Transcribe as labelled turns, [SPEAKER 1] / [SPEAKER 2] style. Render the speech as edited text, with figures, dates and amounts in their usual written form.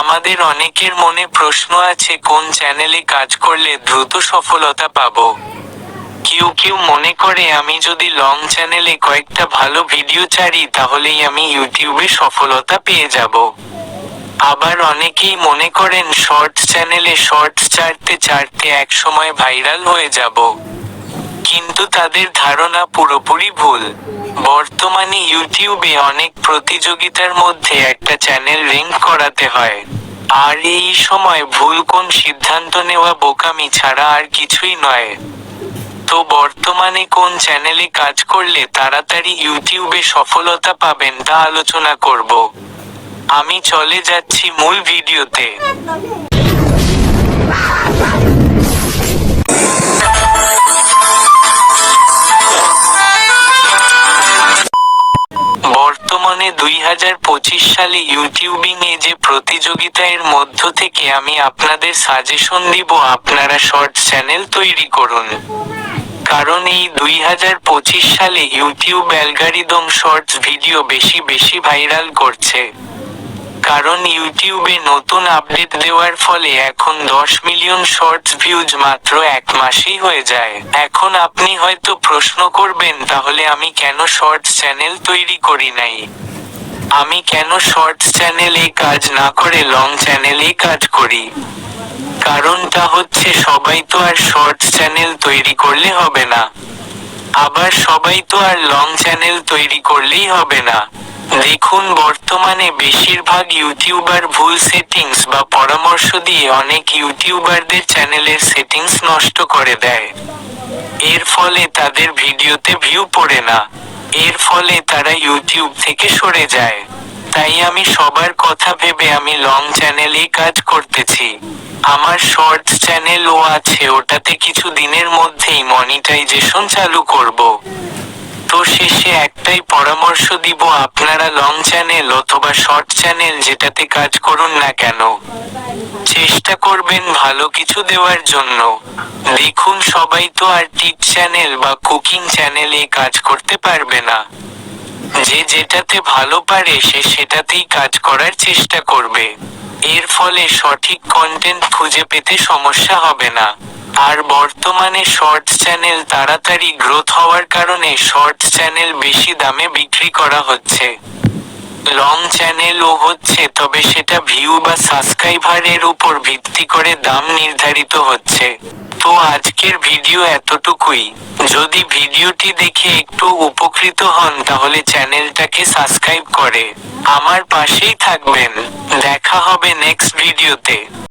[SPEAKER 1] আমাদের অনেকের মনে প্রশ্ন আছে কোন চ্যানেলে কাজ করলে দ্রুত সফলতা পাবো। কেউ কেউ মনে করে আমি যদি লং চ্যানেলে কয়েকটা ভালো ভিডিও ছাড়ি তাহলেই আমি ইউটিউবে সফলতা পেয়ে যাব। আবার অনেকেই মনে করেন শর্টস চ্যানেলে শর্টস ছাড়তে ছাড়তে একসময় ভাইরাল হয়ে যাব। কিন্তু তাদের ধারণা পুরোপুরি ভুল। বর্তমানে ইউটিউবে অনেক প্রতিযোগিতার মধ্যে একটা চ্যানেল র্যাঙ্ক করাতে হয়। আর এই সময় ভুল কোন সিদ্ধান্ত নেওয়া বোকামি ছাড়া আর কিছুই নয়। তো বর্তমানে কোন চ্যানেলে কাজ করলে তাড়াতাড়ি ইউটিউবে সফলতা পাবেন তা আলোচনা করব। আমি চলে যাচ্ছি মূল ভিডিওতে। বর্তমানে 2025 সালে ইউটিউবিং এ যে প্রতিযোগিতা এর মধ্য থেকে আমি আপনাদের সাজেশন দিব আপনারা শর্টস চ্যানেল তৈরি করুন। কারণ এই 2025 সালে ইউটিউব অ্যালগরিদম শর্টস ভিডিও বেশি ভাইরাল করছে। কারণ ইউটিউবে নতুন আপডেট দেওয়ার ফলে এখন 10 মিলিয়ন শর্টস ভিউজ মাত্র এক মাসেই হয়ে যায়। এখন আপনি হয়তো প্রশ্ন করবেন তাহলে আমি কেন শর্টস চ্যানেল তৈরি করি নাই? আমি কেন শর্টস চ্যানেলে কাজ না করে লং চ্যানেলেই কাজ করি? কারণটা হচ্ছে সবাই তো আর শর্টস চ্যানেল তৈরি করলে হবে না। আবার সবাই তো আর লং চ্যানেল তৈরি করলেই হবে না। দেখুন বর্তমানে বেশিরভাগ ইউটিউবার ভুল সেটিংস বা পরামর্শ দিয়ে অনেক ইউটিউবারদের চ্যানেলের সেটিংস নষ্ট করে দেয়। এর ফলে তাদের ভিডিওতে ভিউ পড়ে না। এর ফলে তারা ইউটিউব থেকে সরে যায়। তাই আমি সবার কথা ভেবে আমি লং চ্যানেলেই কাজ করতেছি। আমার শর্টস চ্যানেলও আছে, ওটাতে কিছু দিনের মধ্যেই মনিটাইজেশন চালু করব। তো শেষে একটাই পরামর্শ দিব, আপনারা লং চ্যানেল অথবা শর্ট চ্যানেল যেটাতে কাজ করুন না কেন, চেষ্টা করবেন ভালো কিছু দেওয়ার জন্য। দেখুন সবাই তো আর টিপ চ্যানেল বা কুকিং চ্যানেলে কাজ করতে পারবে না। যে যেটাতে ভালো পারে সে সেটাতেই কাজ করার চেষ্টা করবে। এর ফলে সঠিক কন্টেন্ট খুঁজে পেতে সমস্যা হবে না। আর বর্তমানে শর্টস চ্যানেল তাড়াতাড়ি গ্রোথ হওয়ার কারণে শর্টস চ্যানেল বেশি দামে বিক্রি করা হচ্ছে। লং চ্যানেলও হচ্ছে, তবে সেটা ভিউ বা সাবস্ক্রাইবারের উপর ভিত্তি করে দাম নির্ধারিত হচ্ছে। তো আজকের ভিডিও এতটুকুই। যদি ভিডিওটি দেখে একটু উপকৃত হন তাহলে চ্যানেলটাকে সাবস্ক্রাইব করে আমার পাশেই থাকবেন। দেখা হবে নেক্সট ভিডিওতে।